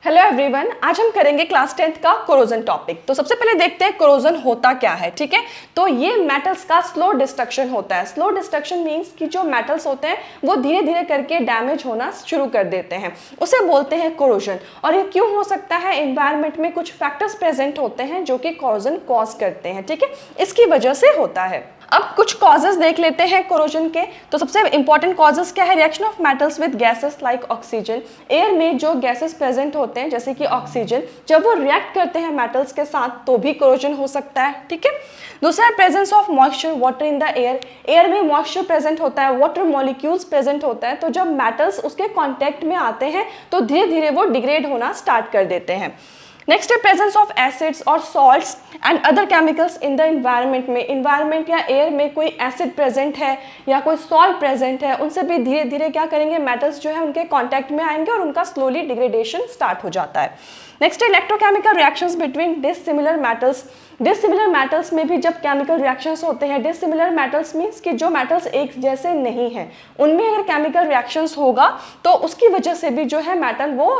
Hello everyone, आज हम करेंगे क्लास 10th का कोरोजन टॉपिक। तो सबसे पहले देखते हैं कोरोजन होता क्या है। ठीक है, तो ये मेटल्स का स्लो डिस्ट्रक्शन होता है। स्लो डिस्ट्रक्शन मींस कि जो मेटल्स होते हैं वो धीरे धीरे करके डैमेज होना शुरू कर देते हैं, उसे बोलते हैं कोरोजन। और ये क्यों हो सकता है? एनवायरनमेंट में कुछ फैक्टर्स प्रेजेंट होते हैं जो कि कोरोजन कॉज करते हैं। ठीक है, इसकी वजह से होता है। अब कुछ कॉजेज देख लेते हैं कोरोजन के। तो सबसे इंपॉर्टेंट कॉजेज क्या है? Reaction of metals with gases like oxygen. Air में जो गैसेस प्रेजेंट होते हैं जैसे कि ऑक्सीजन, जब वो रिएक्ट करते हैं मेटल्स के साथ तो भी कोरोजन हो सकता है। ठीक है, दूसरा है presence of moisture water in the air. Air में मॉइस्चर प्रेजेंट होता है, वाटर मॉलिक्यूल्स प्रेजेंट होता है, तो जब मेटल्स उसके कॉन्टेक्ट में आते हैं तो धीरे धीरे वो डिग्रेड होना स्टार्ट कर देते हैं। नेक्स्ट है प्रेजेंस ऑफ एसिड्स और salts and other chemicals in the environment में। इन्वायरमेंट या एयर में कोई एसिड प्रेजेंट है या कोई सॉल्ट प्रेजेंट है, उनसे भी धीरे धीरे क्या करेंगे, मेटल्स जो है उनके कांटेक्ट में आएंगे और उनका स्लोली डिग्रेडेशन स्टार्ट हो जाता है। नेक्स्ट है electrochemical reactions between dissimilar metals. Dissimilar metals में भी जब केमिकल रिएक्शंस होते हैं, डिसिमिलर मेटल्स मींस कि जो मेटल्स एक जैसे नहीं हैं, उनमें अगर केमिकल रिएक्शंस होगा तो उसकी वजह से भी जो है मेटल वो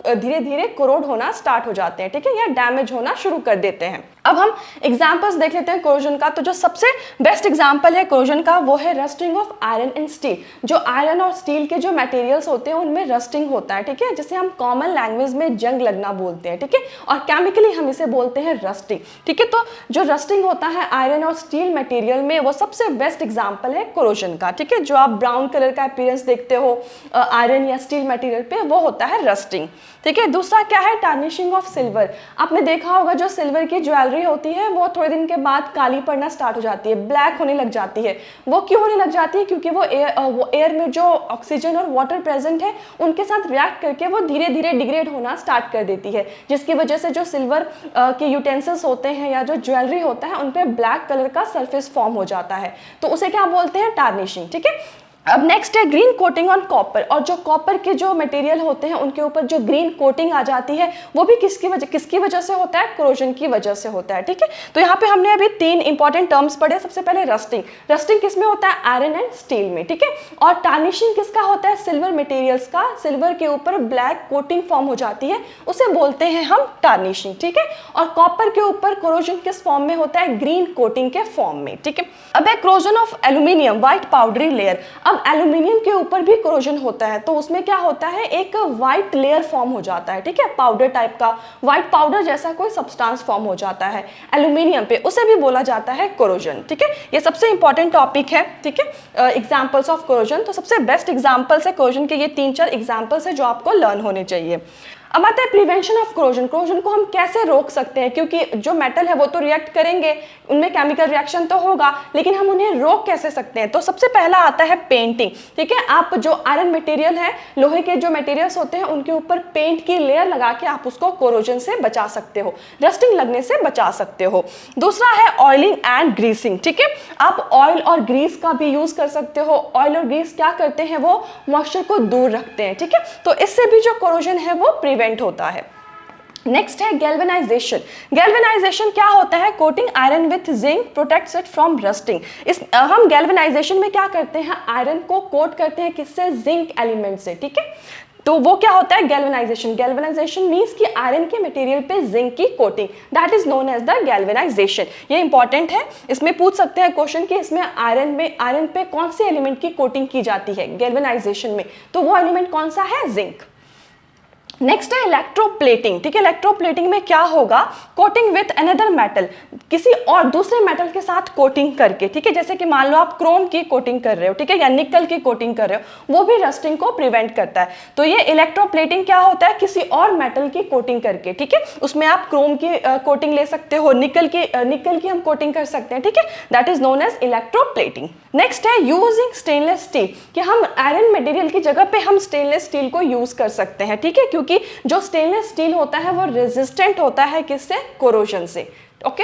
धीरे धीरे कोरोड होना स्टार्ट हो जाते हैं। ठीक है, या डैमेज होना शुरू कर देते हैं। अब हम एग्जांपल्स देख लेते हैं कोरोजन का। तो जो सबसे बेस्ट एग्जांपल है कोरोजन का वो है rusting of iron and steel. जो आयरन और स्टील के जो मटेरियल्स होते हैं उनमें रस्टिंग होता है। ठीक है, जिसे हम कॉमन लैंग्वेज में जंग लगना बोलते हैं। ठीक है, और केमिकली हम इसे बोलते हैं रस्टिंग। ठीक है, तो जो रस्टिंग होता है आयरन और स्टील मटेरियल में, वो सबसे बेस्ट एग्जांपल है कोरोजन का। ठीक है, जो आप ब्राउन कलर का अपीयरेंस देखते हो आयरन या स्टील मटेरियल पे, वो होता है रस्टिंग। ठीक है, दूसरा क्या है? Tarnishing of silver. आपने देखा होगा जो सिल्वर की ज्वेलरी होती है वो थोड़े दिन के बाद काली पड़ना स्टार्ट हो जाती है, ब्लैक होने लग जाती है। वो क्यों होने लग जाती है? क्योंकि वो एयर में जो ऑक्सीजन और वाटर प्रेजेंट है उनके साथ रिएक्ट करके वो धीरे धीरे डिग्रेड होना स्टार्ट कर देती है, जिसकी वजह से जो सिल्वर के यूटेंसिल्स होते हैं या जो ज्वेलरी होता है उन पर ब्लैक कलर का सरफेस फॉर्म हो जाता है। तो उसे क्या बोलते हैं? टार्निशिंग। ठीक है, अब नेक्स्ट है ग्रीन कोटिंग ऑन कॉपर। और जो कॉपर के जो मटेरियल होते हैं उनके ऊपर जो ग्रीन कोटिंग आ जाती है वो भी किसकी वजह से होता है? कोरोजन की वजह से होता है। ठीक है, तो यहाँ पे हमने अभी तीन इंपॉर्टेंट टर्म्स पढ़े। सबसे पहले रस्टिंग। रस्टिंग किस में होता है? आयरन एंड स्टील में। ठीक है, और टार्निशिंग किसका होता है? सिल्वर मटेरियल्स का। सिल्वर के ऊपर ब्लैक कोटिंग फॉर्म हो जाती है, उसे बोलते हैं हम टार्निशिंग। ठीक है, और कॉपर के ऊपर कोरोजन किस फॉर्म में होता है? ग्रीन कोटिंग के फॉर्म में। ठीक है, अब है corrosion of aluminium white powdery layer. अब एल्यूमिनियम के ऊपर भी कोरोजन होता है, तो उसमें क्या होता है? एक व्हाइट लेयर फॉर्म हो जाता है। ठीक है, पाउडर टाइप का, व्हाइट पाउडर जैसा कोई सब्सटेंस फॉर्म हो जाता है एल्यूमिनियम पे, उसे भी बोला जाता है कोरोजन। ठीक है, ये सबसे इंपॉर्टेंट टॉपिक है। ठीक है, एग्जांपल्स ऑफ कोरोजन। तो सबसे बेस्ट एग्जांपल्स है कोरोजन के, ये 3-4 एग्जांपल्स है जो आपको लर्न होने चाहिए। अब आता है प्रिवेंशन ऑफ कोरोजन। कोरोजन को हम कैसे रोक सकते हैं? क्योंकि जो मेटल है वो तो रिएक्ट करेंगे, उनमें केमिकल रिएक्शन तो होगा, लेकिन हम उन्हें रोक कैसे सकते हैं? तो सबसे पहला आता है पेंटिंग। ठीक है, आप जो आयरन मटेरियल है, लोहे के जो मटेरियल्स होते हैं उनके ऊपर पेंट की लेयर लगा के आप उसको कोरोजन से बचा सकते हो, रस्टिंग लगने से बचा सकते हो। दूसरा है ऑयलिंग एंड ग्रीसिंग। ठीक है, आप ऑयल और ग्रीस का भी यूज कर सकते हो। ऑयल और ग्रीस क्या करते हैं? वो मॉइस्चर को दूर रखते हैं। ठीक है, तो इससे भी जो कोरोजन है वो प्रिवेंट होता है। नेक्स्ट है गैल्वेनाइजेशन। गैल्वेनाइजेशन क्या होता है? Coating iron with zinc protects it from rusting. हम गैल्वेनाइजेशन में क्या करते हैं? आयरन को कोट करते हैं किससे? जिंक एलिमेंट से। ठीक है, तो वो क्या होता है? गैल्वेनाइजेशन। गैल्वेनाइजेशन मींस कि आयरन के मटेरियल पे जिंक की coating, that is known as the galvanization. ये इंपॉर्टेंट है, इसमें पूछ सकते हैं क्वेश्चन कि इसमें आयरन पे कौन से एलिमेंट की कोटिंग की जाती है गैल्वेनाइजेशन में? तो वो एलिमेंट कौन सा है? जिंक। नेक्स्ट है इलेक्ट्रोप्लेटिंग। ठीक है, इलेक्ट्रोप्लेटिंग में क्या होगा? कोटिंग विथ अनदर मेटल, किसी और दूसरे मेटल के साथ कोटिंग करके। ठीक है, जैसे कि मान लो आप क्रोम की कोटिंग कर रहे हो, ठीक है, या निकल की कोटिंग कर रहे हो, वो भी रस्टिंग को प्रिवेंट करता है। तो ये इलेक्ट्रोप्लेटिंग क्या होता है? किसी और मेटल की कोटिंग करके। ठीक है, उसमें आप क्रोम की कोटिंग ले सकते हो, निकल की हम कोटिंग कर सकते हैं। ठीक है, that is known as electroplating. Next है यूजिंग स्टेनलेस स्टील, कि हम आयरन मटेरियल की जगह पे हम स्टेनलेस स्टील को यूज कर सकते हैं। ठीक है, क्योंकि जो स्टेनलेस स्टील होता है वो रेजिस्टेंट होता है किससे? कोरोजन से। ओके।